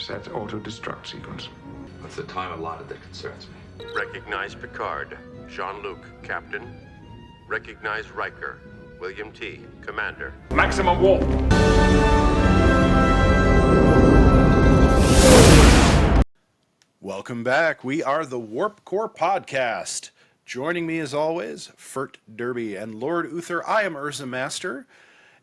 set auto-destruct sequence. It's the time allotted that concerns me. Recognize Picard, Jean-Luc, Captain. Recognize Riker, William T, Commander. Maximum warp. Welcome back. We are the Warp Core Podcast. Joining me as always, Fert Derby and Lord Uther. I am Urza Master,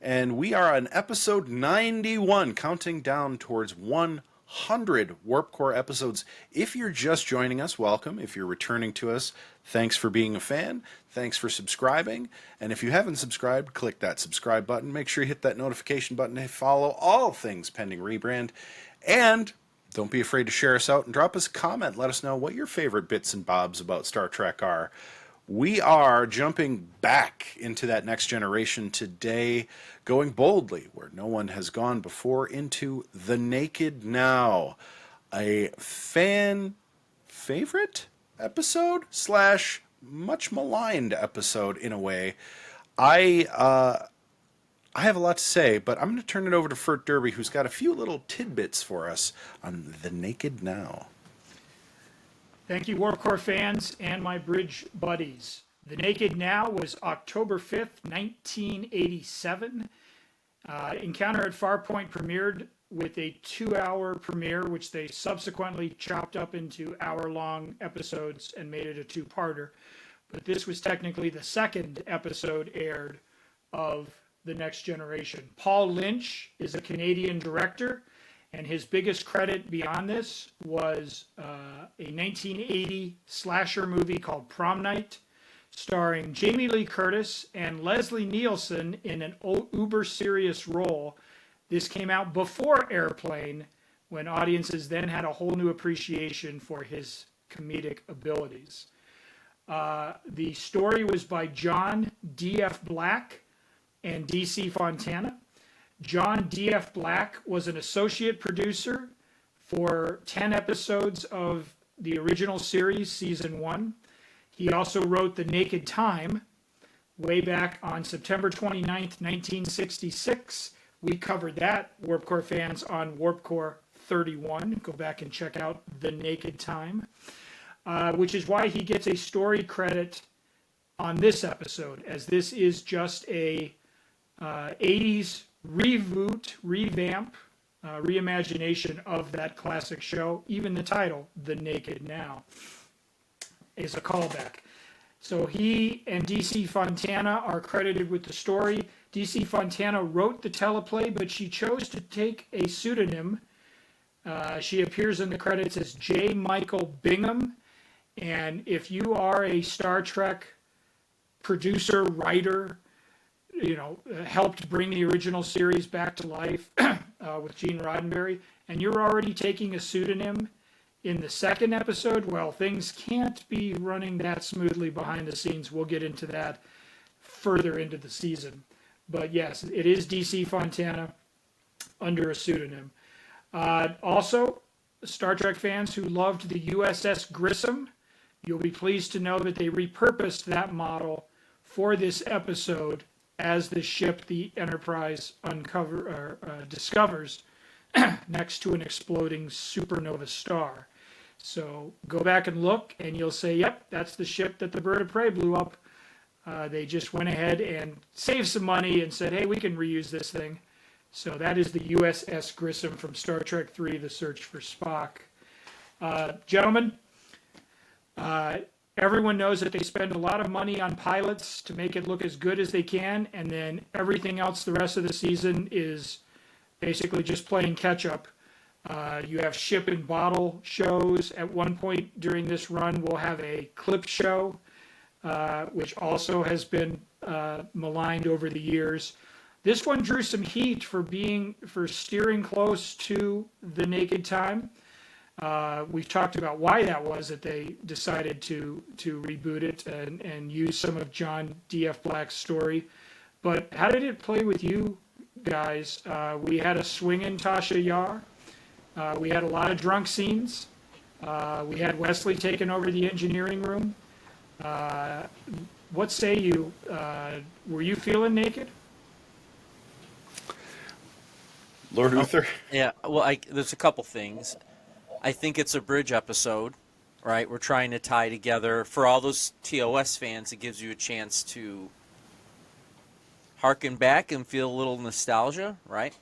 and we are on episode 91, counting down towards 100 Warp Core episodes. If you're just joining us, welcome. If you're returning to us, thanks for being a fan. Thanks for subscribing. And if you haven't subscribed, click that subscribe button. Make sure you hit that notification button to follow all things pending rebrand. And don't be afraid to share us out and drop us a comment. Let us know what your favorite bits and bobs about Star Trek are. We are jumping back into that next generation today, going boldly where no one has gone before into The Naked Now, a fan favorite episode slash much maligned episode in a way. I have a lot to say, but I'm going to turn it over to Fert Derby, who's got a few little tidbits for us on The Naked Now. Thank you, Warp Core fans and my bridge buddies. The Naked Now was October 5th, 1987. Encounter at Farpoint premiered with a 2-hour premiere, which they subsequently chopped up into hour-long episodes and made it a two-parter. But this was technically the second episode aired of The Next Generation. Paul Lynch is a Canadian director, and his biggest credit beyond this was a 1980 slasher movie called Prom Night, starring Jamie Lee Curtis and Leslie Nielsen in an uber-serious role. This came out before Airplane, when audiences then had a whole new appreciation for his comedic abilities. The story was by John D.F. Black and D.C. Fontana. John D.F. Black was an associate producer for 10 episodes of the original series, season 1. He also wrote The Naked Time way back on September 29th, 1966. We covered that, Warp Core fans, on Warp Core 31. Go back and check out The Naked Time, which is why he gets a story credit on this episode, as this is just a 80s reboot, revamp, reimagination of that classic show. Even the title, The Naked Now, is a callback. So he and D.C. Fontana are credited with the story. D.C. Fontana wrote the teleplay, but she chose to take a pseudonym. She appears in the credits as J. Michael Bingham. And if you are a Star Trek producer, writer, helped bring the original series back to life with Gene Roddenberry, and you're already taking a pseudonym in the second episode, well, things can't be running that smoothly behind the scenes. We'll get into that further into the season. But yes, it is DC Fontana under a pseudonym. Also, Star Trek fans who loved the USS Grissom, you'll be pleased to know that they repurposed that model for this episode as the ship the Enterprise discovers next to an exploding supernova star. So go back and look, and you'll say, yep, that's the ship that the Bird of Prey blew up. They just went ahead and saved some money and said, hey, we can reuse this thing. So that is the USS Grissom from Star Trek III, The Search for Spock. Gentlemen, everyone knows that they spend a lot of money on pilots to make it look as good as they can, and then everything else the rest of the season is basically just playing catch-up. You have ship and bottle shows. At one point during this run, we'll have a clip show, which also has been maligned over the years. This one drew some heat for steering close to The Naked Time. We've talked about why that was, that they decided to reboot it and use some of John D.F. Black's story. But how did it play with you guys? We had a swinging Tasha Yar. We had a lot of drunk scenes. We had Wesley taking over the engineering room. What say you? Were you feeling naked? Lord Uther. Yeah, well, there's a couple things. I think it's a bridge episode, right? We're trying to tie together for all those TOS fans. It gives you a chance to harken back and feel a little nostalgia, right?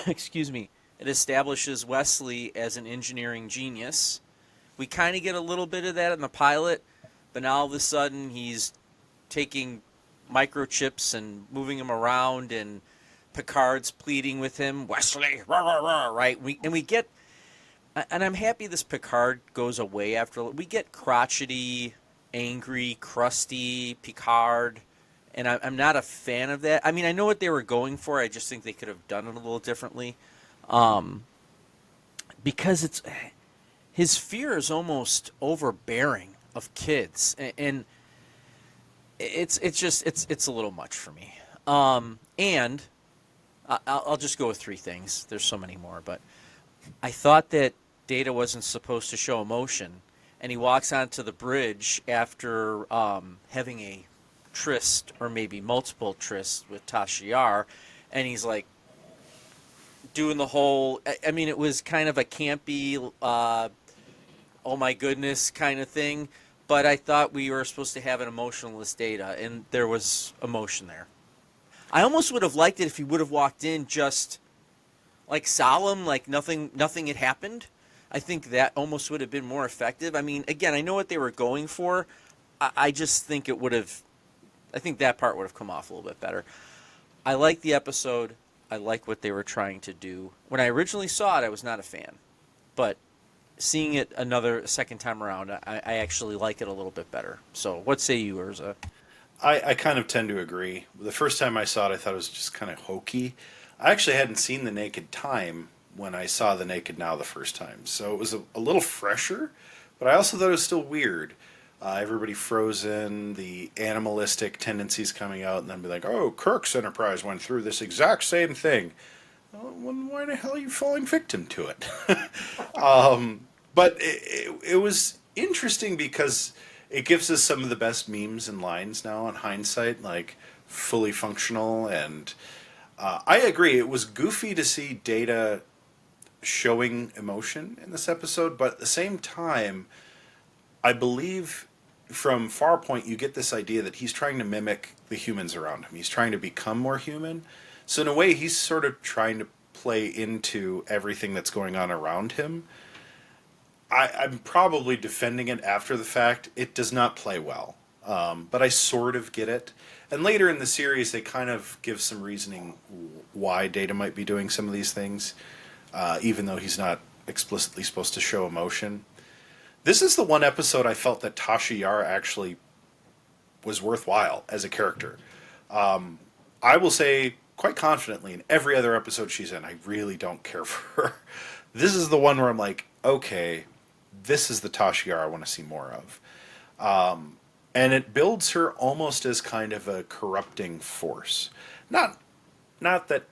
Excuse me. It establishes Wesley as an engineering genius. We kind of get a little bit of that in the pilot, but now all of a sudden he's taking microchips and moving them around, and Picard's pleading with him, Wesley, rah, rah, rah, right? We get, and I'm happy this Picard goes away after. We get crotchety, angry, crusty Picard, and I'm not a fan of that. I mean, I know what they were going for. I just think they could have done it a little differently. Because his fear is almost overbearing of kids, and it's a little much for me. And I'll just go with three things. There's so many more, but I thought that Data wasn't supposed to show emotion, and he walks onto the bridge after having a tryst, or maybe multiple trysts with Tasha Yar, and he's like doing the whole, I mean, it was kind of a campy, oh my goodness kind of thing, but I thought we were supposed to have an emotionless Data, and there was emotion there. I almost would have liked it if he would have walked in just like solemn, like nothing had happened. I think that almost would have been more effective. I mean, again, I know what they were going for. I just think it would have, I think that part would have come off a little bit better. I like the episode. I like what they were trying to do. When I originally saw it, I was not a fan. But seeing it second time around, I actually like it a little bit better. So what say you, Urza? I kind of tend to agree. The first time I saw it, I thought it was just kind of hokey. I actually hadn't seen The Naked Time when I saw The Naked Now the first time. So it was a little fresher, but I also thought it was still weird. Everybody frozen, the animalistic tendencies coming out, and then be like, oh, Kirk's Enterprise went through this exact same thing. Well, why the hell are you falling victim to it? But it was interesting because it gives us some of the best memes and lines now in hindsight, like fully functional. And I agree, it was goofy to see Data showing emotion in this episode, but at the same time, I believe from Farpoint, you get this idea that he's trying to mimic the humans around him. He's trying to become more human. So in a way, he's sort of trying to play into everything that's going on around him. I'm probably defending it after the fact. It does not play well. But I sort of get it. And later in the series, they kind of give some reasoning why Data might be doing some of these things, even though he's not explicitly supposed to show emotion. This is the one episode I felt that Tasha Yar actually was worthwhile as a character. I will say quite confidently in every other episode she's in, I really don't care for her. This is the one where I'm like, okay, this is the Tasha Yar I want to see more of. And it builds her almost as kind of a corrupting force. Not that,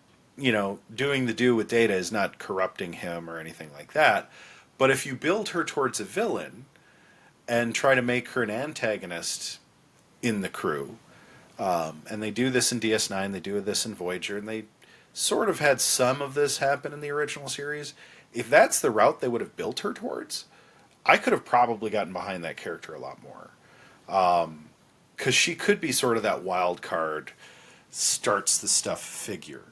doing the do with Data is not corrupting him or anything like that. But if you build her towards a villain and try to make her an antagonist in the crew, and they do this in DS9, they do this in Voyager, and they sort of had some of this happen in the original series. If that's the route they would have built her towards, I could have probably gotten behind that character a lot more. Because she could be sort of that wild card, starts the stuff figure.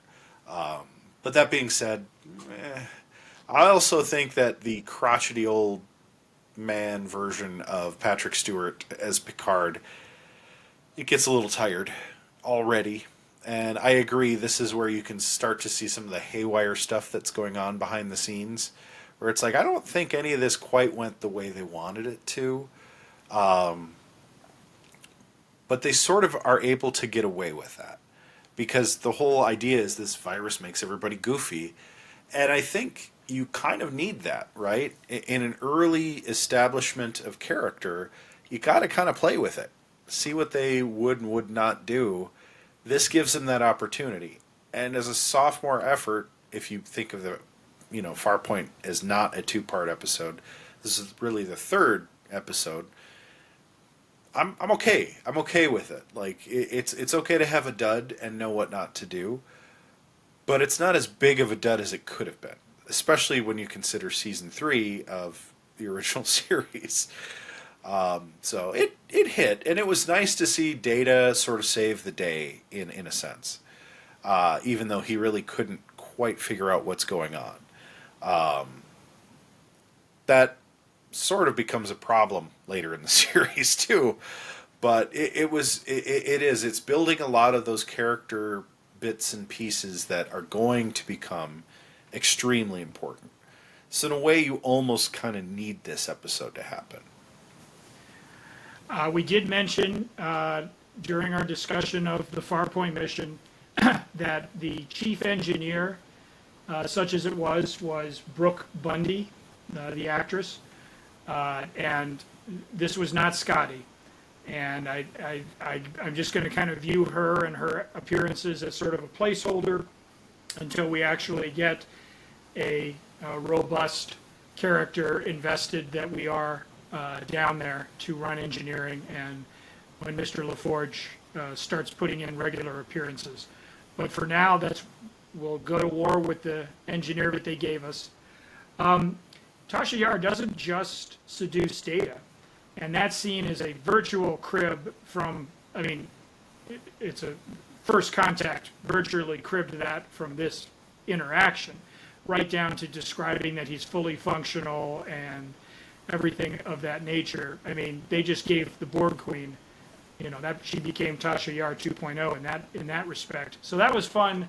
But that being said, I also think that the crotchety old man version of Patrick Stewart as Picard, it gets a little tired already. And I agree, this is where you can start to see some of the haywire stuff that's going on behind the scenes, where it's like, I don't think any of this quite went the way they wanted it to. But they sort of are able to get away with that. Because the whole idea is this virus makes everybody goofy. And I think you kind of need that, right? In an early establishment of character, you got to kind of play with it. See what they would and would not do. This gives them that opportunity. And as a sophomore effort, if you think of the, Farpoint as not a two-part episode, this is really the third episode. I'm okay. I'm okay with it. Like, it's okay to have a dud and know what not to do. but it's not as big of a dud as it could have been, especially when you consider season 3 of the original series. So it hit, and it was nice to see Data sort of save the day in a sense, even though he really couldn't quite figure out what's going on. That sort of becomes a problem later in the series too, but it's building a lot of those character bits and pieces that are going to become extremely important. So in a way, you almost kind of need this episode to happen. We did mention during our discussion of the Farpoint mission that the chief engineer, such as it was Brooke Bundy, the actress, and this was not Scotty. And I'm just going to kind of view her and her appearances as sort of a placeholder until we actually get a robust character invested that we are down there to run engineering, and when Mr. LaForge starts putting in regular appearances. But for now, we'll go to war with the engineer that they gave us. Tasha Yar doesn't just seduce Data, and that scene is a virtual crib from, it's a first contact, virtually cribbed that from this interaction, right down to describing that he's fully functional and everything of that nature. They just gave the Borg Queen, that she became Tasha Yar 2.0 in that respect. So that was fun,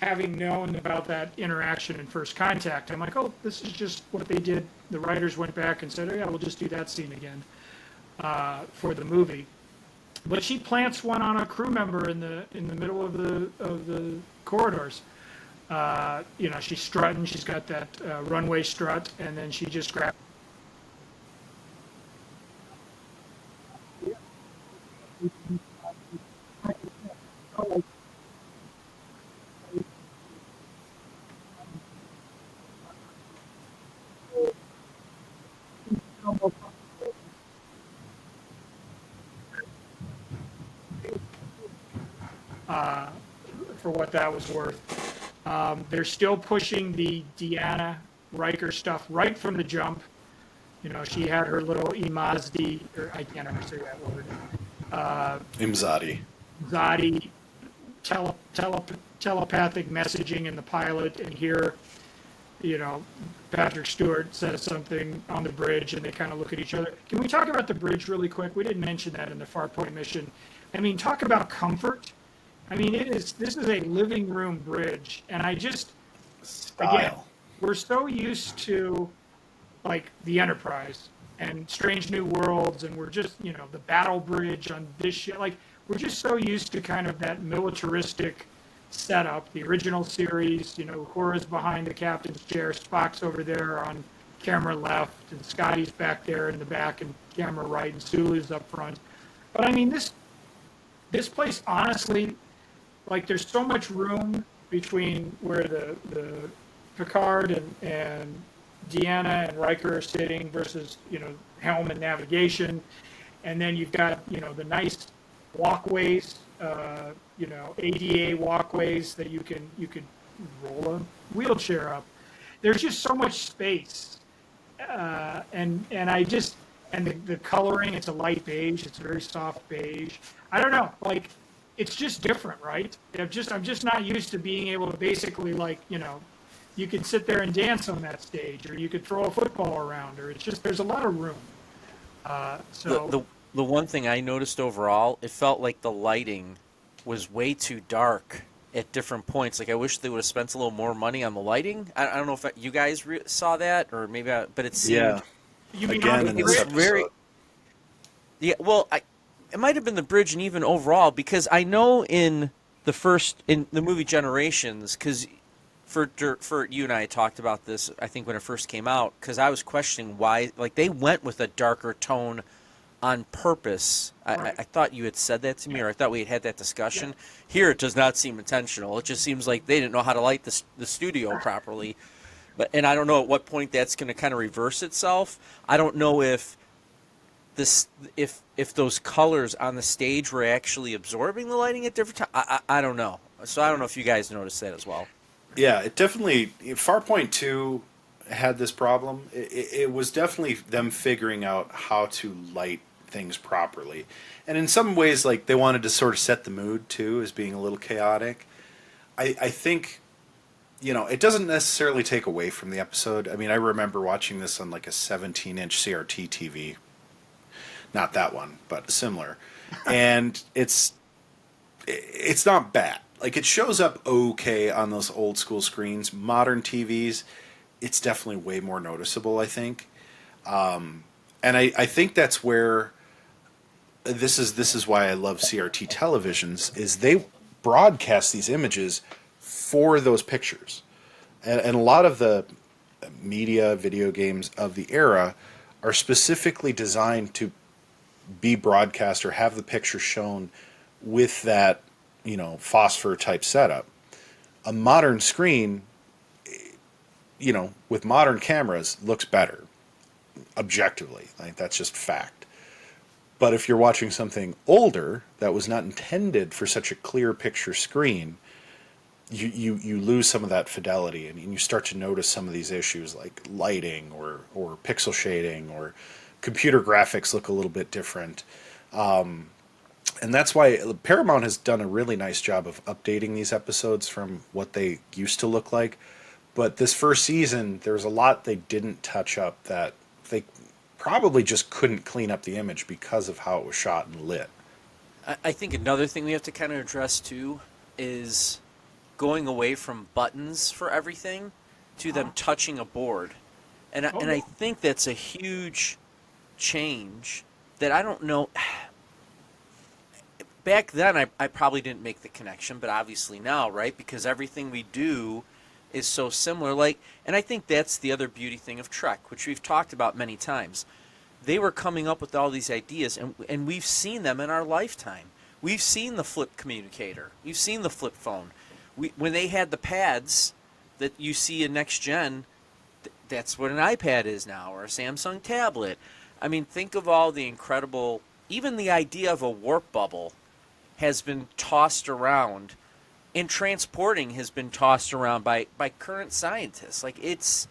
having known about that interaction in First Contact. I'm like, oh, this is just what they did. The writers went back and said, oh yeah, we'll just do that scene again for the movie. But she plants one on a crew member in the middle of the corridors. She's strutting. She's got that runway strut, and then she just grabs. For what that was worth. They're still pushing the Deanna Riker stuff right from the jump. She had her little Imazdi, or I can't ever say that word. Imzadi. Imzadi telepathic messaging in the pilot, and here, Patrick Stewart says something on the bridge, and they kind of look at each other. Can we talk about the bridge really quick? We didn't mention that in the Farpoint mission. Talk about comfort. This is a living room bridge, and again, we're so used to, like, the Enterprise and Strange New Worlds, and we're just, the battle bridge on this ship, like, we're just so used to kind of that militaristic setup. The original series, Uhura's behind the captain's chair, Spock's over there on camera left, and Scotty's back there in the back and camera right, and Sulu's up front. But this place, honestly, like, there's so much room between where the Picard and Deanna and Riker are sitting versus, helm and navigation. And then you've got, the nice walkways, ADA walkways that you could roll a wheelchair up. There's just so much space. And the coloring, it's a light beige, it's a very soft beige. I don't know, like, it's just different, right? I'm just not used to being able to basically, like, you could sit there and dance on that stage, or you could throw a football around, or it's just, there's a lot of room. The one thing I noticed overall, it felt like the lighting was way too dark at different points. Like, I wish they would have spent a little more money on the lighting. I don't know if you guys saw that, or maybe, but it seemed. Yeah. You mean Again, on in the this bridge? episode. very. Yeah, well, it might have been the bridge and even overall, because I know in the movie Generations, because for you and I talked about this, I think when it first came out, because I was questioning why, like, they went with a darker tone on purpose. Right. I thought you had said that to me, or I thought we had that discussion. Yeah. Here, it does not seem intentional. It just seems like they didn't know how to light the studio properly. And I don't know at what point that's going to kind of reverse itself. I don't know if those colors on the stage were actually absorbing the lighting at different times. I don't know. So I don't know if you guys noticed that as well. Yeah, it definitely. Farpoint 2 had this problem. It was definitely them figuring out how to light things properly. And in some ways, like, they wanted to sort of set the mood too, as being a little chaotic. I think, it doesn't necessarily take away from the episode. I mean, I remember watching this on like a 17-inch CRT TV. Not that one, but similar. And it's not bad. Like, it shows up okay on those old school screens. Modern TVs, it's definitely way more noticeable, I think. And I think that's where this is why I love CRT televisions, is they broadcast these images for those pictures. And a lot of the media, video games of the era are specifically designed to be broadcast or have the picture shown with that, phosphor type setup. A modern screen, with modern cameras, looks better, objectively. Like, that's just fact. But if you're watching something older that was not intended for such a clear picture screen, you lose some of that fidelity, and you start to notice some of these issues like lighting or pixel shading, or computer graphics look a little bit different. And that's why Paramount has done a really nice job of updating these episodes from what they used to look like. But this first season, there's a lot they didn't touch up that they probably just couldn't clean up the image because of how it was shot and lit. I think another thing we have to kind of address too is going away from buttons for everything to them touching a board. And I think that's a huge change that I don't know. Back then, I probably didn't make the connection, but obviously now, right? Because everything we do is so similar. Like, and I think that's the other beauty thing of Trek, which we've talked about many times. They were coming up with all these ideas, and we've seen them in our lifetime. We've seen the flip communicator. We've seen the flip phone. When they had the pads that you see in Next Gen, that's what an iPad is now, or a Samsung tablet. I mean, think of all the incredible, even the idea of a warp bubble has been tossed around, and transporting has been tossed around by current scientists. Like, it's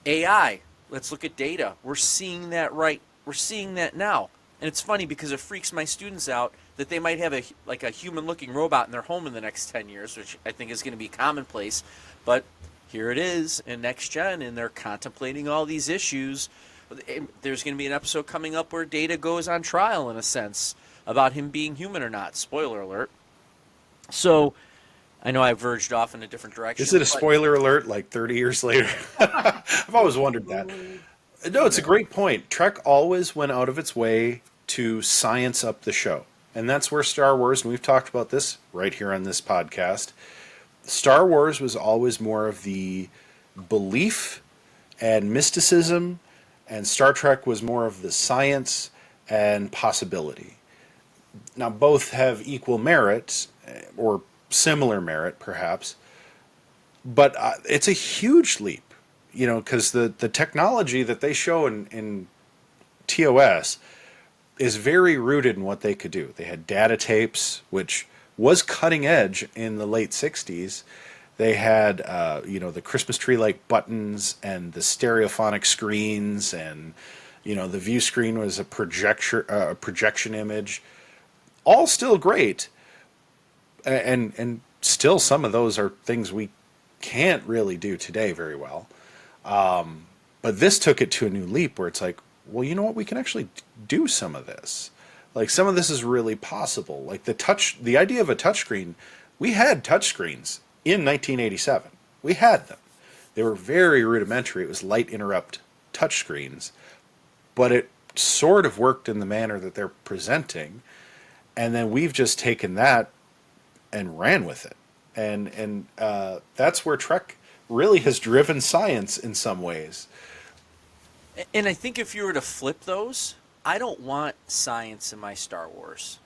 AI. Let's look at data. We're seeing that We're seeing that now. And it's funny because it freaks my students out that they might have a human-looking robot in their home in the next 10 years, which I think is going to be commonplace. But here it is in Next Gen, and they're contemplating all these issues. There's going to be an episode coming up where Data goes on trial, in a sense, about him being human or not. Spoiler alert. So I know I verged off in a different direction. Is it a spoiler alert like 30 years later? I've always wondered that. No, it's a great point. Trek always went out of its way to science up the show. And that's where Star Wars, and we've talked about this right here on this podcast, Star Wars was always more of the belief and mysticism, and Star Trek was more of the science and possibility. Now, both have equal merit, or similar merit, perhaps, but it's a huge leap, because the technology that they show in TOS is very rooted in what they could do. They had data tapes, which was cutting edge in the late 60s. They had, the Christmas tree-like buttons and the stereophonic screens, and, the view screen was a projection image. All still great, and still some of those are things we can't really do today very well. But this took it to a new leap where it's like, well, you know what? We can actually do some of this. Like, some of this is really possible. Like the idea of a touchscreen, we had touchscreens in 1987. We had them. They were very rudimentary. It was light interrupt touchscreens, but it sort of worked in the manner that they're presenting. And then we've just taken that and ran with it. And that's where Trek really has driven science in some ways. And I think if you were to flip those, I don't want science in my Star Wars.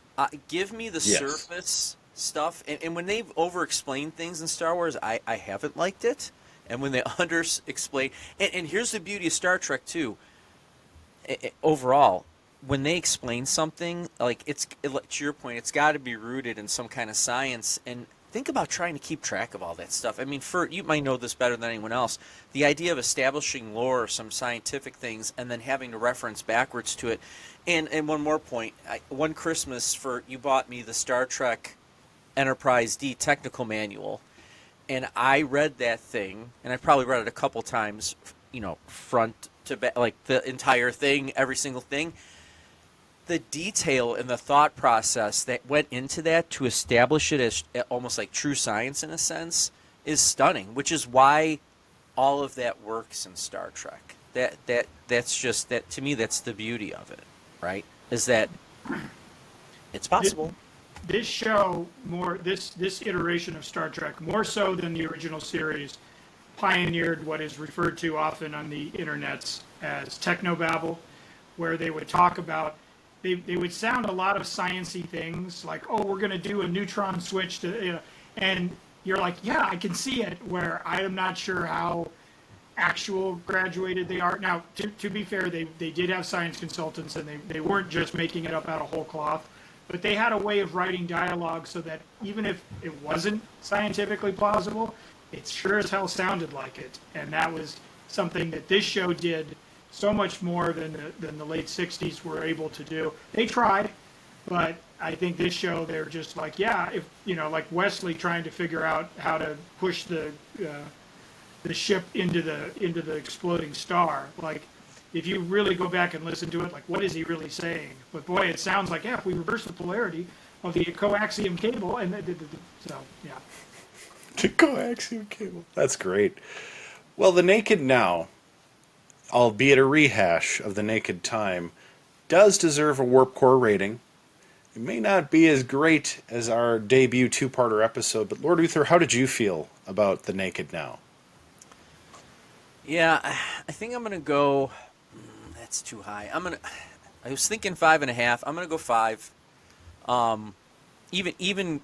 Give me the surface stuff. And when they've over-explained things in Star Wars, I haven't liked it. And when they under-explain... And here's the beauty of Star Trek, too. Overall, when they explain something, like, to your point, it's got to be rooted in some kind of science. And think about trying to keep track of all that stuff. I mean, you might know this better than anyone else. The idea of establishing lore or some scientific things and then having to reference backwards to it. And one more point. One Christmas, you bought me the Star Trek Enterprise D technical manual, and I read that thing, and I've probably read it a couple times, front to back, like the entire thing, every single thing. The detail and the thought process that went into that to establish it as almost like true science in a sense is stunning, which is why all of that works in Star Trek. That's just that, to me, that's the beauty of it, right? Is that it's possible. This show, this iteration of Star Trek, more so than the original series, pioneered what is referred to often on the internets as technobabble, where they would talk about, they would sound a lot of sciencey things, like, oh, we're going to do a neutron switch to, and you're like, yeah, I can see it, where I am not sure how actual graduated they are. Now, to be fair, they did have science consultants, and they weren't just making it up out of whole cloth, but they had a way of writing dialogue so that even if it wasn't scientifically plausible, it sure as hell sounded like it. And that was something that this show did so much more than the late 60s were able to do. They tried, but I think this show, they're just like, yeah, if like Wesley trying to figure out how to push the ship into the exploding star. Like, if you really go back and listen to it, like, what is he really saying? But boy, it sounds like, yeah, if we reverse the polarity of the coaxium cable, and so yeah. The coaxium cable. That's great. Well, The Naked Now, albeit a rehash of The Naked Time, does deserve a Warp Core rating. It may not be as great as our debut two-parter episode, but Lord Uther, how did you feel about The Naked Now? Yeah, I think I'm gonna go. That's too high. I was thinking 5.5. I'm gonna go 5. Even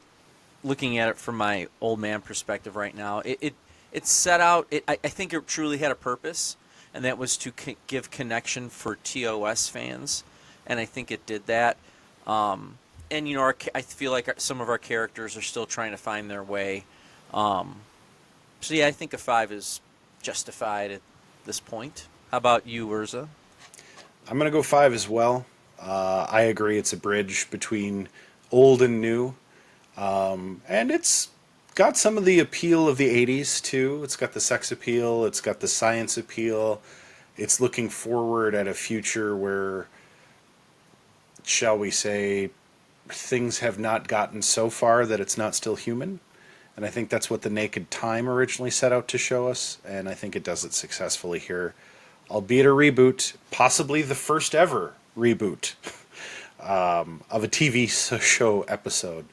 looking at it from my old man perspective right now, it set out. I think it truly had a purpose, and that was to give connection for TOS fans, and I think it did that. And I feel like some of our characters are still trying to find their way. So yeah, I think a 5 is justified at this point. How about you, Urza? I'm going to go 5 as well. I agree it's a bridge between old and new. And it's got some of the appeal of the 80s, too. It's got the sex appeal. It's got the science appeal. It's looking forward at a future where, shall we say, things have not gotten so far that it's not still human. And I think that's what The Naked Time originally set out to show us, and I think it does it successfully here. Albeit a reboot, possibly the first ever reboot of a TV show episode.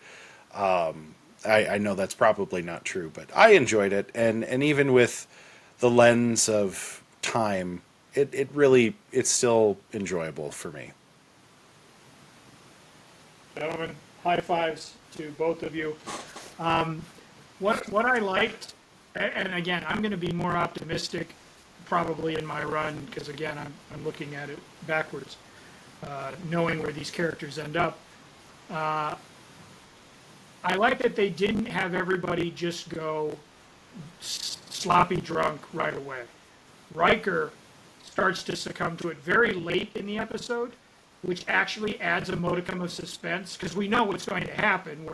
I know that's probably not true, but I enjoyed it, and even with the lens of time, it's still enjoyable for me. Gentlemen, high fives to both of you. What I liked, and again, I'm going to be more optimistic probably in my run, because again, I'm looking at it backwards, knowing where these characters end up. I like that they didn't have everybody just go sloppy drunk right away. Riker starts to succumb to it very late in the episode, which actually adds a modicum of suspense, because we know what's going to happen,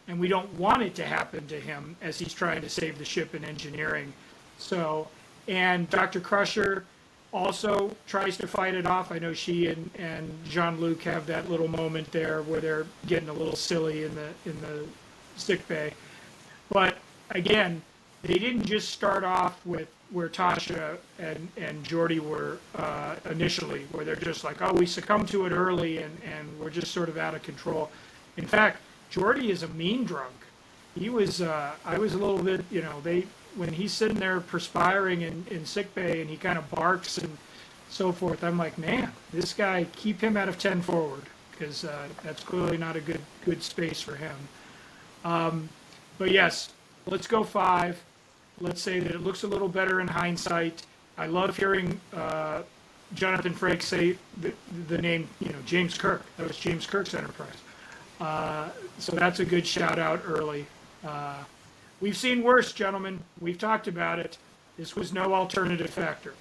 and we don't want it to happen to him as he's trying to save the ship in engineering. So, and Dr. Crusher also tries to fight it off. I know she and Jean-Luc have that little moment there where they're getting a little silly in the sick bay. But again, they didn't just start off with where Tasha and Geordi were initially, where they're just like, oh, we succumbed to it early and we're just sort of out of control. In fact, Geordi is a mean drunk. He was, I was a little bit, when he's sitting there perspiring in sickbay and he kind of barks and so forth, I'm like, man, this guy, keep him out of 10 forward, because that's clearly not a good space for him. But yes, let's go 5. Let's say that it looks a little better in hindsight. I love hearing Jonathan Frakes say the name, James Kirk. That was James Kirk's Enterprise. So that's a good shout out early. We've seen worse, gentlemen. We've talked about it. This was no alternative factor.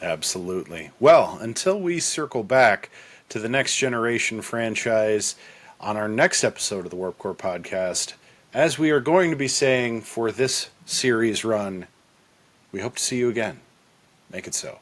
Absolutely. Well, until we circle back to the Next Generation franchise on our next episode of the Warp Core podcast, as we are going to be saying for this series run, we hope to see you again. Make it so.